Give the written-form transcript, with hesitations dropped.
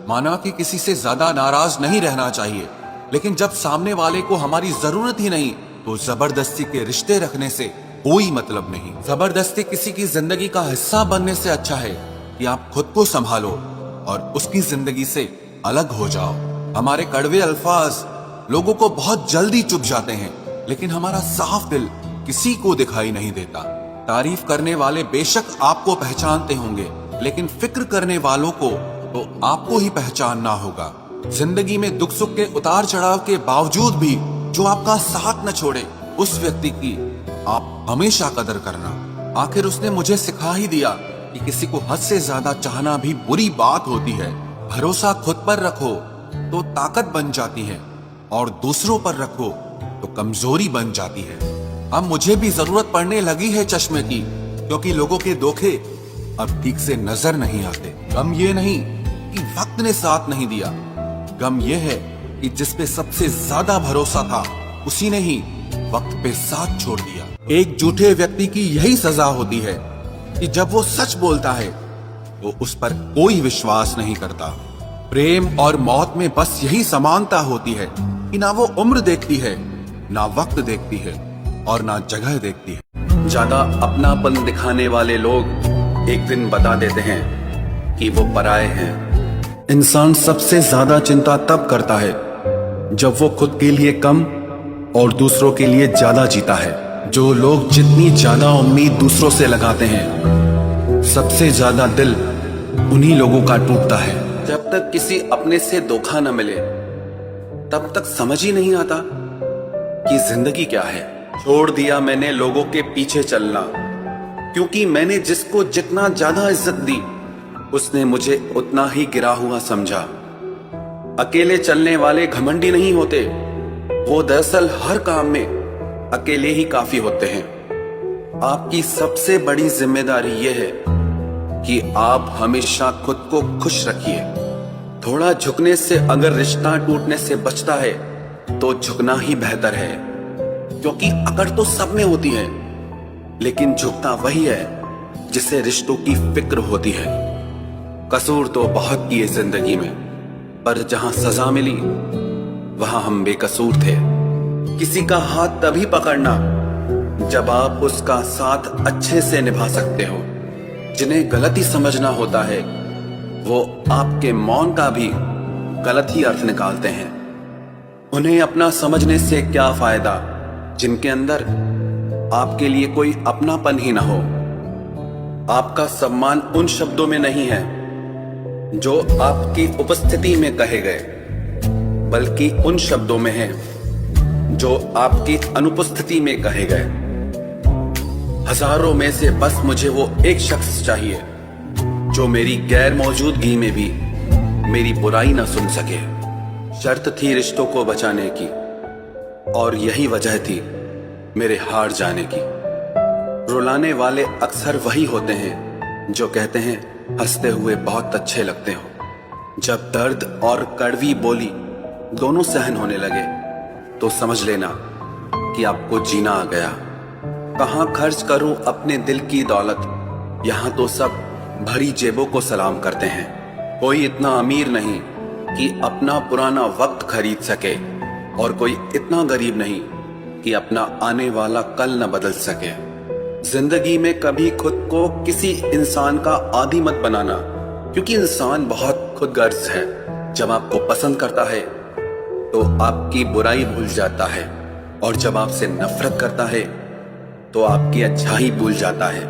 माना कि किसी से ज्यादा नाराज नहीं रहना चाहिए, लेकिन जब सामने वाले को हमारी जरूरत ही नहीं तो जबरदस्ती के रिश्ते रखने से कोई मतलब नहीं। जबरदस्ती किसी की जिंदगी का हिस्सा बनने से अच्छा है कि आप खुद को संभालो और उसकी जिंदगी से अलग हो जाओ। हमारे कड़वे अल्फाज लोगों को बहुत जल्दी चुभ जाते हैं, लेकिन हमारा साफ दिल किसी को दिखाई नहीं देता। तारीफ करने वाले बेशक आपको पहचानते होंगे, लेकिन फिक्र करने वालों को तो आपको ही पहचानना होगा। जिंदगी में दुख सुख के उतार चढ़ाव के बावजूद भी जो आपका साथ न छोड़े, उस व्यक्ति की आप हमेशा कदर करना। आखिर उसने मुझे सिखा ही दिया कि किसी को हद से ज्यादा चाहना भी बुरी बात होती है। भरोसा खुद पर रखो तो ताकत बन जाती है, और दूसरों पर रखो तो कमजोरी बन जाती है। अब मुझे भी जरूरत पड़ने लगी है चश्मे की, क्योंकि लोगों के धोखे अब ठीक से नजर नहीं आते। गम ये नहीं कि वक्त ने साथ नहीं दिया, गम ये है कि जिस पे सबसे ज्यादा भरोसा था उसी ने ही वक्त पे साथ छोड़ दिया। एक झूठे व्यक्ति की यही सजा होती है कि जब वो सच बोलता है तो उस पर कोई विश्वास नहीं करता। प्रेम और मौत में बस यही समानता होती है कि ना वो उम्र देखती है, ना वक्त देखती है, और ना जगह देखती है। ज्यादा अपनापन दिखाने वाले लोग एक दिन बता देते हैं कि वो पराये हैं। इंसान सबसे ज्यादा चिंता तब करता है जब वो खुद के लिए कम और दूसरों के लिए ज्यादा जीता है। जो लोग जितनी ज्यादा उम्मीद दूसरों से लगाते हैं, सबसे ज्यादा दिल उन्हीं लोगों का टूटता है। जब तक किसी अपने से धोखा न मिले तब तक समझ ही नहीं आता कि जिंदगी क्या है। छोड़ दिया मैंने लोगों के पीछे चलना, क्योंकि मैंने जिसको जितना ज्यादा इज्जत दी उसने मुझे उतना ही गिरा हुआ समझा। अकेले चलने वाले घमंडी नहीं होते, वो दरअसल हर काम में अकेले ही काफी होते हैं। आपकी सबसे बड़ी जिम्मेदारी यह है कि आप हमेशा खुद को खुश रखिए। थोड़ा झुकने से अगर रिश्ता टूटने से बचता है तो झुकना ही बेहतर है, क्योंकि अकड़ तो सब में होती है, लेकिन झुकता वही है जिसे रिश्तों की फिक्र होती है। कसूर तो बहुत किए जिंदगी में, पर जहां सजा मिली वहां हम बेकसूर थे। किसी का हाथ तभी पकड़ना जब आप उसका साथ अच्छे से निभा सकते हो। जिन्हें गलती समझना होता है वो आपके मौन का भी गलत ही अर्थ निकालते हैं। उन्हें अपना समझने से क्या फायदा जिनके अंदर आपके लिए कोई अपनापन ही ना हो। आपका सम्मान उन शब्दों में नहीं है जो आपकी उपस्थिति में कहे गए, बल्कि उन शब्दों में है जो आपकी अनुपस्थिति में कहे गए। हजारों में से बस मुझे वो एक शख्स चाहिए जो मेरी गैर मौजूदगी में भी मेरी बुराई ना सुन सके। शर्त थी रिश्तों को बचाने की, और यही वजह थी मेरे हार जाने की। रुलाने वाले अक्सर वही होते हैं जो कहते हैं हंसते हुए बहुत अच्छे लगते हो। जब दर्द और कड़वी बोली दोनों सहन होने लगे तो समझ लेना कि आपको जीना आ गया। कहां खर्च करूं अपने दिल की दौलत, यहां तो सब भरी जेबों को सलाम करते हैं। कोई इतना अमीर नहीं कि अपना पुराना वक्त खरीद सके, और कोई इतना गरीब नहीं कि अपना आने वाला कल न बदल सके। जिंदगी में कभी खुद को किसी इंसान का आदी मत बनाना, क्योंकि इंसान बहुत खुदगर्ज है। जब आपको पसंद करता है तो आपकी बुराई भूल जाता है, और जब आपसे नफरत करता है तो आपकी अच्छाई भूल जाता है।